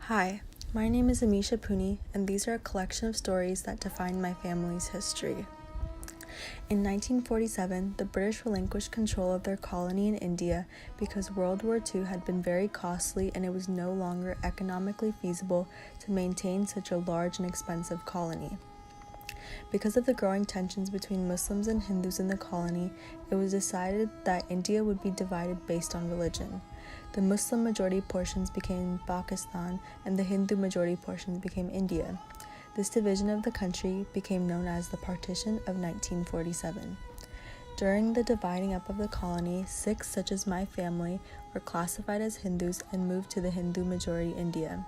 Hi, my name is Amisha Puni, and these are a collection of stories that define my family's history. In 1947, the British relinquished control of their colony in India because World War II had been very costly and it was no longer economically feasible to maintain such a large and expensive colony. Because of the growing tensions between Muslims and Hindus in the colony, it was decided that India would be divided based on religion. The Muslim majority portions became Pakistan and the Hindu majority portions became India. This division of the country became known as the Partition of 1947. During the dividing up of the colony, Sikhs such as my family were classified as Hindus and moved to the Hindu majority India.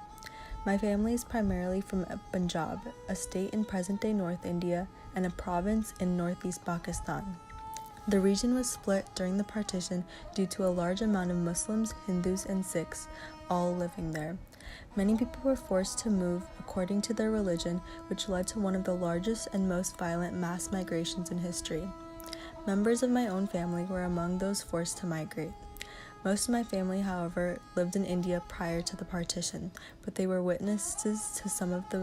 My family is primarily from Punjab, a state in present-day North India and a province in northeast Pakistan. The region was split during the partition due to a large amount of Muslims, Hindus, and Sikhs all living there. Many people were forced to move according to their religion, which led to one of the largest and most violent mass migrations in history. Members of my own family were among those forced to migrate. Most of my family, however, lived in India prior to the partition, but they were witnesses to some of the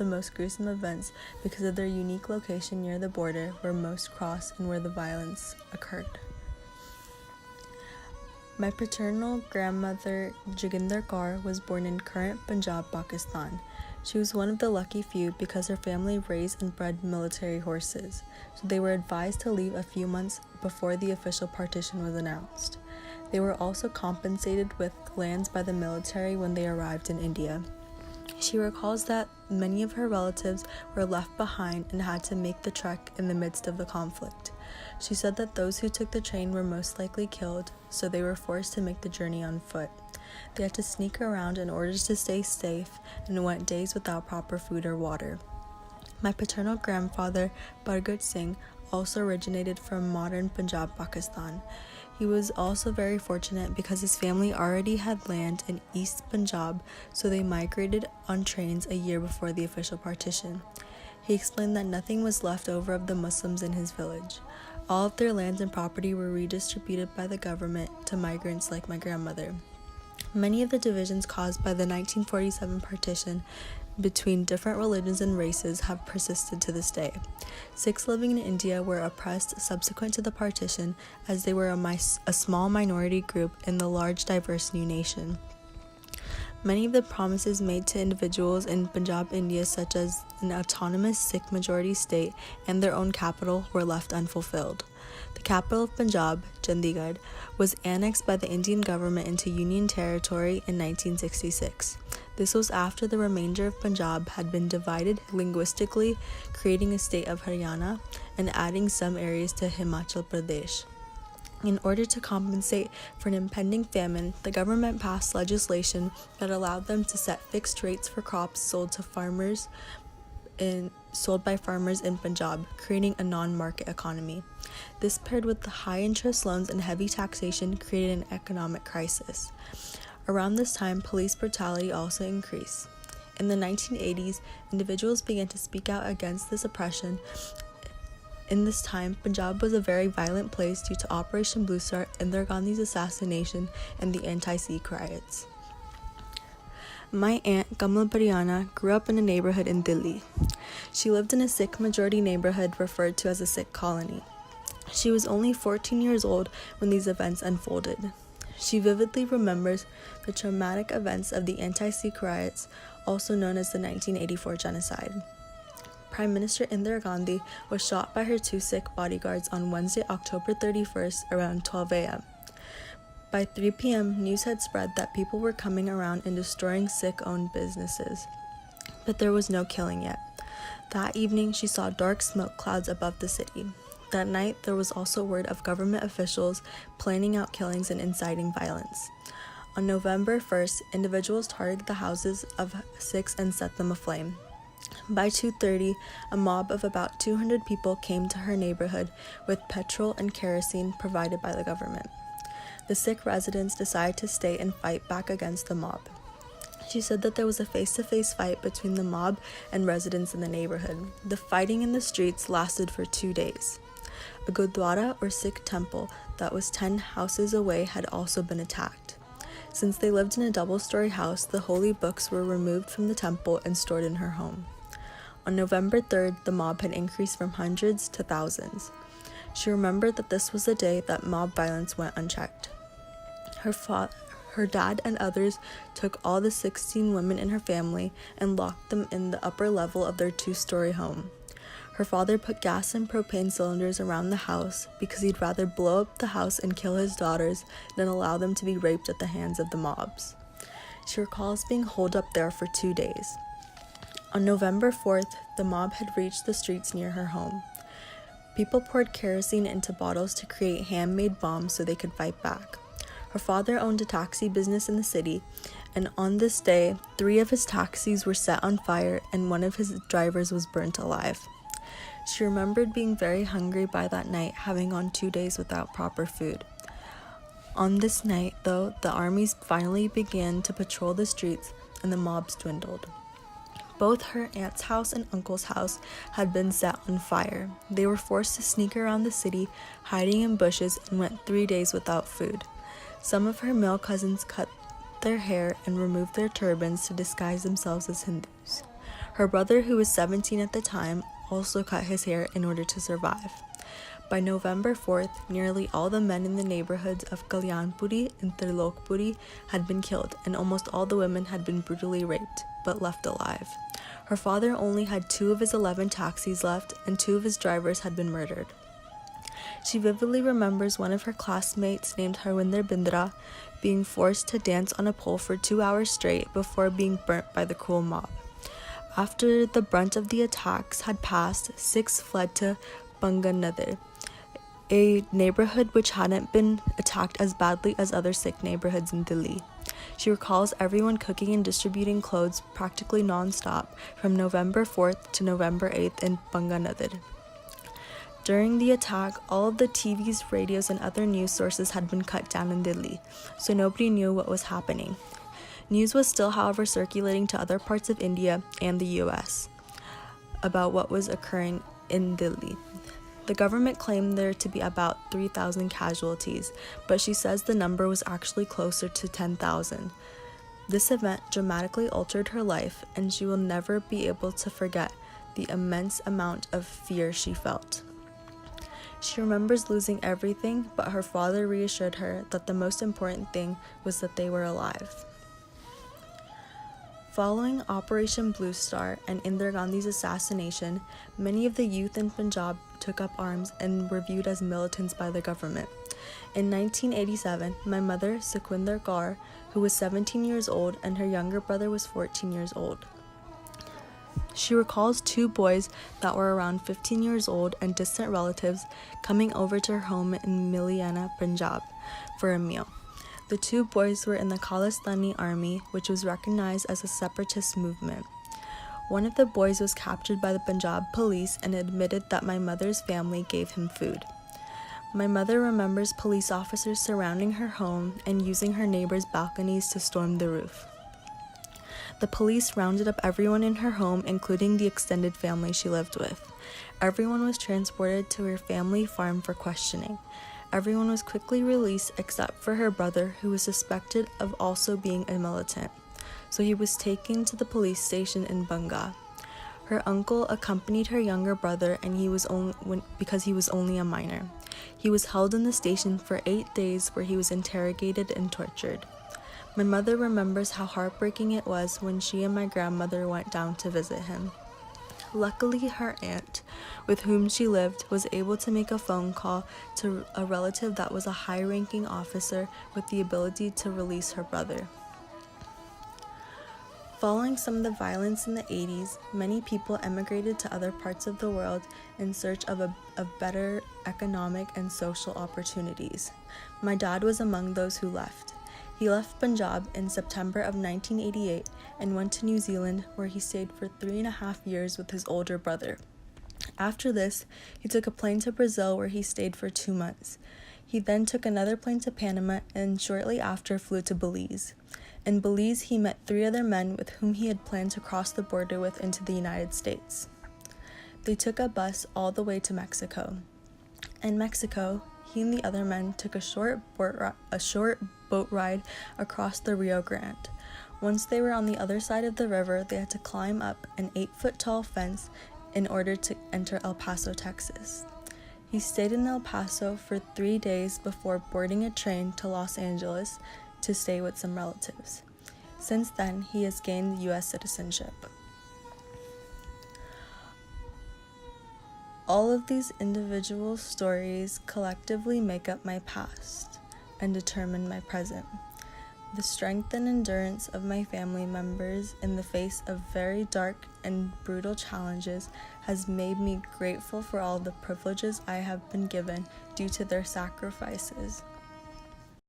most gruesome events because of their unique location near the border where most crossed and where the violence occurred. My paternal grandmother, Joginder Kaur, was born in current Punjab, Pakistan. She was one of the lucky few because her family raised and bred military horses, so they were advised to leave a few months before the official partition was announced. They were also compensated with lands by the military when they arrived in India. She recalls that many of her relatives were left behind and had to make the trek in the midst of the conflict. She said that those who took the train were most likely killed, so they were forced to make the journey on foot. They had to sneak around in order to stay safe and went days without proper food or water. My paternal grandfather, Bargat Singh, also originated from modern Punjab, Pakistan. He was also very fortunate because his family already had land in East Punjab, so they migrated on trains a year before the official partition. He explained that nothing was left over of the Muslims in his village. All of their lands and property were redistributed by the government to migrants like my grandmother. Many of the divisions caused by the 1947 partition between different religions and races have persisted to this day. Sikhs living in India were oppressed subsequent to the partition as they were a small minority group in the large diverse new nation. Many of the promises made to individuals in Punjab, India, such as an autonomous Sikh majority state and their own capital, were left unfulfilled. The capital of Punjab, Chandigarh, was annexed by the Indian government into Union Territory in 1966. This was after the remainder of Punjab had been divided linguistically, creating a state of Haryana and adding some areas to Himachal Pradesh. In order to compensate for an impending famine, the government passed legislation that allowed them to set fixed rates for crops sold by farmers in Punjab, creating a non-market economy. This paired with the high interest loans and heavy taxation created an economic crisis. Around this time, police brutality also increased. In the 1980s, individuals began to speak out against this oppression. In this time, Punjab was a very violent place due to Operation Blue Star, Indira Gandhi's assassination, and the anti-Sikh riots. My aunt, Kamal Bariana, grew up in a neighborhood in Delhi. She lived in a Sikh majority neighborhood referred to as a Sikh colony. She was only 14 years old when these events unfolded. She vividly remembers the traumatic events of the anti-Sikh riots, also known as the 1984 genocide. Prime Minister Indira Gandhi was shot by her two Sikh bodyguards on Wednesday, October 31st, around 12 a.m. By 3 p.m., news had spread that people were coming around and destroying Sikh-owned businesses, but there was no killing yet. That evening, she saw dark smoke clouds above the city. That night, there was also word of government officials planning out killings and inciting violence. On November 1st, individuals targeted the houses of Sikhs and set them aflame. By 2:30, a mob of about 200 people came to her neighborhood with petrol and kerosene provided by the government. The Sikh residents decided to stay and fight back against the mob. She said that there was a face-to-face fight between the mob and residents in the neighborhood. The fighting in the streets lasted for 2 days. A Gurdwara or Sikh temple that was 10 houses away had also been attacked. Since they lived in a double-story house, the holy books were removed from the temple and stored in her home. On November 3rd, the mob had increased from hundreds to thousands. She remembered that this was the day that mob violence went unchecked. Her dad and others took all the 16 women in her family and locked them in the upper level of their 2-story home. Her father put gas and propane cylinders around the house because he'd rather blow up the house and kill his daughters than allow them to be raped at the hands of the mobs. She recalls being holed up there for 2 days. On November 4th, the mob had reached the streets near her home. People poured kerosene into bottles to create handmade bombs so they could fight back. Her father owned a taxi business in the city, and on this day, 3 of his taxis were set on fire and one of his drivers was burnt alive. She remembered being very hungry by that night, having gone 2 days without proper food. On this night, though, the armies finally began to patrol the streets and the mobs dwindled. Both her aunt's house and uncle's house had been set on fire. They were forced to sneak around the city, hiding in bushes, and went 3 days without food. Some of her male cousins cut their hair and removed their turbans to disguise themselves as Hindus. Her brother, who was 17 at the time, also cut his hair in order to survive. By November 4th, nearly all the men in the neighborhoods of Kalyanpuri and Trilokpuri had been killed, and almost all the women had been brutally raped, but left alive. Her father only had 2 of his 11 taxis left, and 2 of his drivers had been murdered. She vividly remembers one of her classmates named Harwinder Bindra being forced to dance on a pole for 2 hours straight before being burnt by the cruel mob. After the brunt of the attacks had passed, 6 fled to Banganadir, a neighborhood which hadn't been attacked as badly as other Sikh neighborhoods in Delhi. She recalls everyone cooking and distributing clothes practically non-stop from November 4th to November 8th in Banganadir. During the attack, all of the TVs, radios, and other news sources had been cut down in Delhi, so nobody knew what was happening. News was still, however, circulating to other parts of India and the US about what was occurring in Delhi. The government claimed there to be about 3,000 casualties, but she says the number was actually closer to 10,000. This event dramatically altered her life, and she will never be able to forget the immense amount of fear she felt. She remembers losing everything, but her father reassured her that the most important thing was that they were alive. Following Operation Blue Star and Indira Gandhi's assassination, many of the youth in Punjab took up arms and were viewed as militants by the government. In 1987, my mother, Sukhwinder Kaur, who was 17 years old, and her younger brother was 14 years old. She recalls 2 boys that were around 15 years old and distant relatives coming over to her home in Miliana, Punjab, for a meal. The 2 boys were in the Khalistani army, which was recognized as a separatist movement. One of the boys was captured by the Punjab police and admitted that my mother's family gave him food. My mother remembers police officers surrounding her home and using her neighbors' balconies to storm the roof. The police rounded up everyone in her home, including the extended family she lived with. Everyone was transported to her family farm for questioning. Everyone was quickly released except for her brother, who was suspected of also being a militant, so he was taken to the police station in Banga. Her uncle accompanied her younger brother, and because he was only a minor. He was held in the station for 8 days, where he was interrogated and tortured. My mother remembers how heartbreaking it was when she and my grandmother went down to visit him. Luckily, her aunt, with whom she lived, was able to make a phone call to a relative that was a high-ranking officer with the ability to release her brother. Following some of the violence in the 80s, many people emigrated to other parts of the world in search of better economic and social opportunities. My dad was among those who left. He left Punjab in September of 1988 and went to New Zealand, where he stayed for 3.5 years with his older brother. After this, he took a plane to Brazil, where he stayed for 2 months. He then took another plane to Panama and shortly after flew to Belize. In Belize, he met 3 other men with whom he had planned to cross the border with into the United States. They took a bus all the way to Mexico. In Mexico, he and the other men took a short boat ride across the Rio Grande. Once they were on the other side of the river, they had to climb up an 8-foot-tall fence in order to enter El Paso, Texas. He stayed in El Paso for 3 days before boarding a train to Los Angeles to stay with some relatives. Since then, he has gained U.S. citizenship. All of these individual stories collectively make up my past and determine my present. The strength and endurance of my family members in the face of very dark and brutal challenges has made me grateful for all the privileges I have been given due to their sacrifices.